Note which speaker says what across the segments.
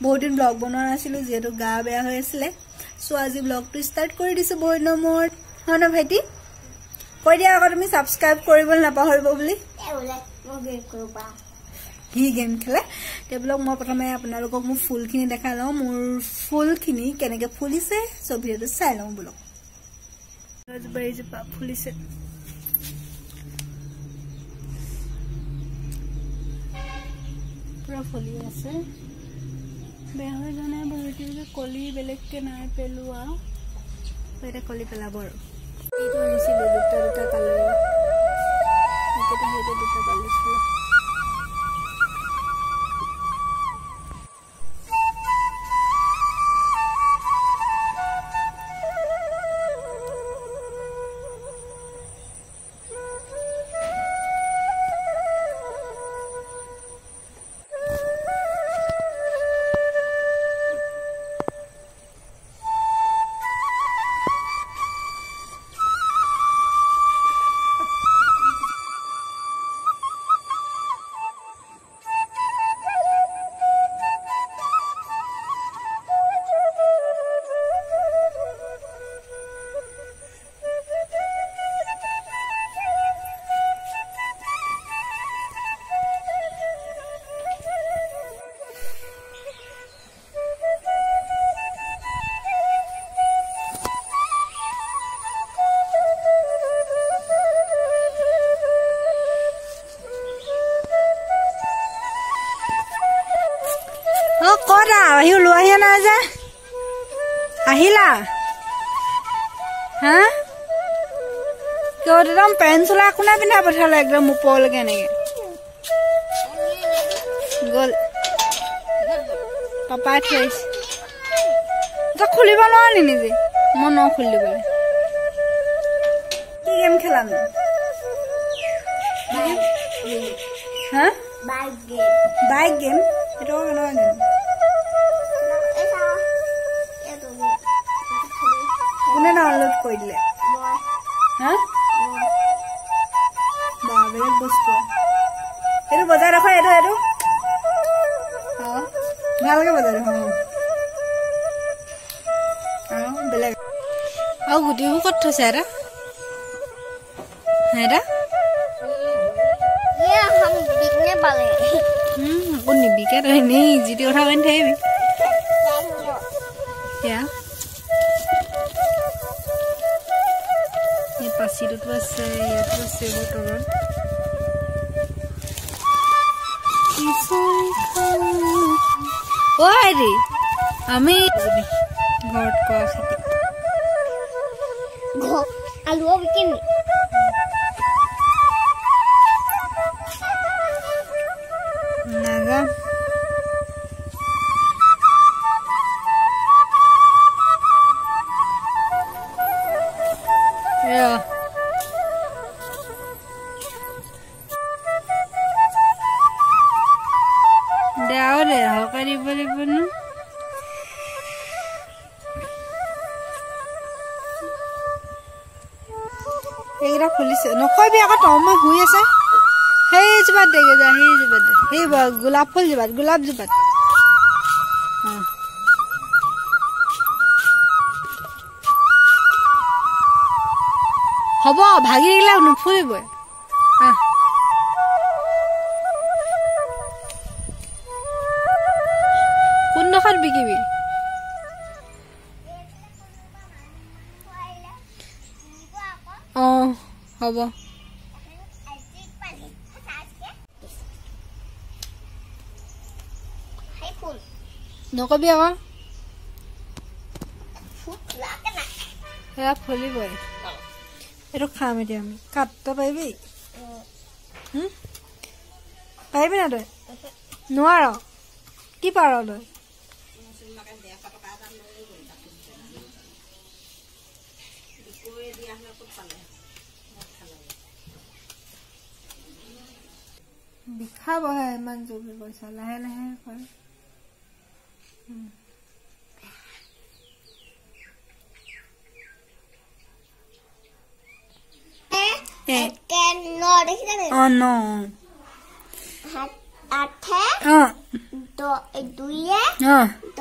Speaker 1: বহুত দিন ব্লগ বনোৱা নাছিলো যেহেতু গা বেয়া হৈ আছিলে সো আজি ব্লগটো ষ্টাৰ্ট কৰি দিছো বহুত নম্বৰত হয় না ভাইটি কৈ দিয়া আকৌ তুমি সাবস্ক্ৰাইব কৰিবলৈ নাপাহৰিব বুলি কি গেম খেলে তে ব্লগ মই প্ৰথমে আপোনালোকক মোৰ ফুলখিনি দেখা লওঁ মোৰ ফুলখিনি কেনেকৈ ফুলিছে সব ভিডিঅ'টো চাই লওঁ ব্লগ ৰাজবাৰীজোপা ফুলিছে পুৰা ফুলি আছে বেয়া হৈ যোৱা নাই বহুতে কলি বেলেগকে নাই পেলোৱা এটা কলি পেলাব আৰু এইটো আনিছিলো দুটা কালাৰ একেটা সেইটো দুটা পালিছিলো কটা আহিও লৈ আহিয়া নাই যে আহিলা হা কিয় একদম পেণ্ট চোলা কোনে পিন্ধা পঠালে একদম ওপৰলৈকে এনেকে গ'ল পাপাই থৈ আহিছে তই খুলিব নোৱাৰি নিজে মই ন খুলি দিবলৈ কি গেম খেলাম হা বাইক গেম এইটো কেনেকুৱা গেম কোনে ডাউনলোড কৰি দিলে হা বেলেগ বস্তু এইটো বজাই ৰাখা এইটো ভালকে বজাই ৰাখা বেলেগ আৰু গুটিবোৰ ক'ত থৈছে এটা আকৌ নিবিকে তই এনেই যিটো কথা কৈ নাথাকিবি পাচিটোতো আছে ইয়াতো আছে বতৰত হেৰি আমি ঘৰত কৰা খেতি আলু বিকিম নাযাম এইকেইটা ফুলিছে নকবি আকৌ তই মই শুই আছে সেইজোপাত দেগে যা সেইজোপাত সেই গোলাপ ফুল জোপাত গোলাপ জোপাত হ'ব ভাগি দিলে নুফুলিবই কোনডোখৰত বিকিবি হ'ব নকবি আকৌ সেয়া ফুলিবই এইটো খাম এতিয়া আমি কাটব পাৰিবি পাৰিবি না তই নোৱাৰ কি পাৰ তই বিষাবহে ইমান জোৰ পইচা লাহে লাহে কৰে no.
Speaker 2: দুইয়ে
Speaker 1: দ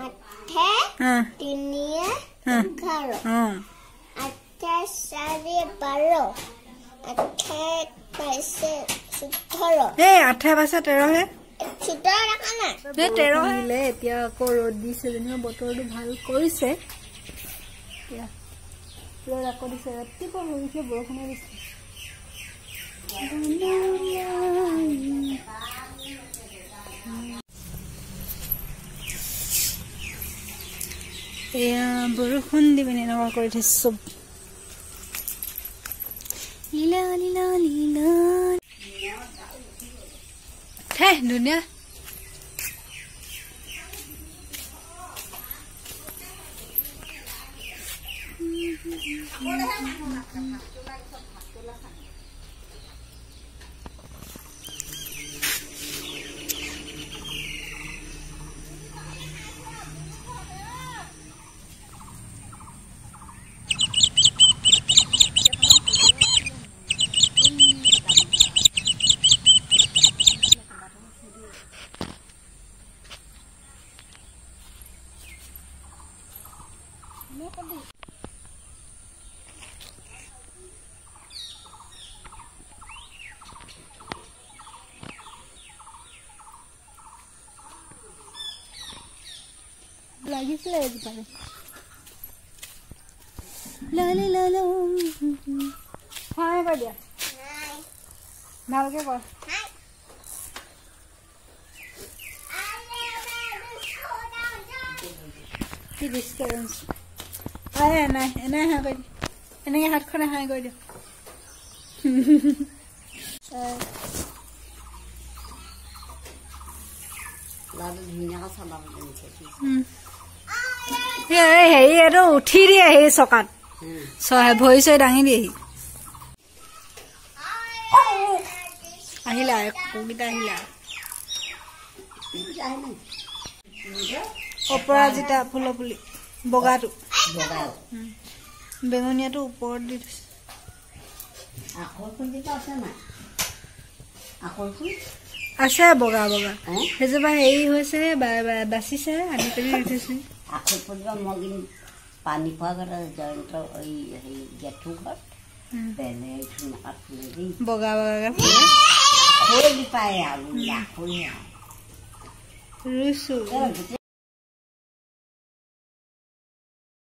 Speaker 1: আঠে তিনিয়ে 11 আঠে চাৰি 12 আঠে পাঁচে 14 এই 8 পাঁচে 13 হে 14 দেখা নাই 13 হিলে এতিয়া আকৌ ৰ'দ দিছে যেনিবা বতৰটো ভাল কৰিছে এতিয়া ৰ'দ আকৌ দিছে ৰাতিপুৱা হৈছে বৰষুণ দিছে এয়া বৰষুণ দিবেনে এনেকুৱা কৰি থৈছো লীলা লীলা লীলা হে ধুনীয়া লাগিছিলে এজোপাৰে লালে লালা হাই কৈ দিয়া ভালকে কৰ কি ডিস্টারেন্স আরে নাই এনে হা কৈ এনেকে হাতখনে হাই কৈ দিও
Speaker 2: লাডু ধুনীয়াকৈ চালাব দিছে
Speaker 1: হেৰি এইটো উঠি দিয়ে সেই চকাত ভৰি চৰি দাঙি দিয়েহি আহিলা কুকুৰকেইটা আহিলা অপৰাজিতা ফুলপুলি বগাটো বেঙুনীয়াটো ওপৰত দি থৈছে আছে বগা বগা সেইজোপা হেৰি হৈছে বাচিছে আনি পেলাই দি থৈছে
Speaker 2: আখৈ ফুলিব মই কিন্তু পানী খোৱা ঘৰত জয়ন্ত জেঠু ঘৰত বেলেগ ধুনীয়াকৈ ফুলে দেই
Speaker 1: বগা বগাকে ফুলে
Speaker 2: আখৈ দি পায় আৰু আখৈ ৰুইছো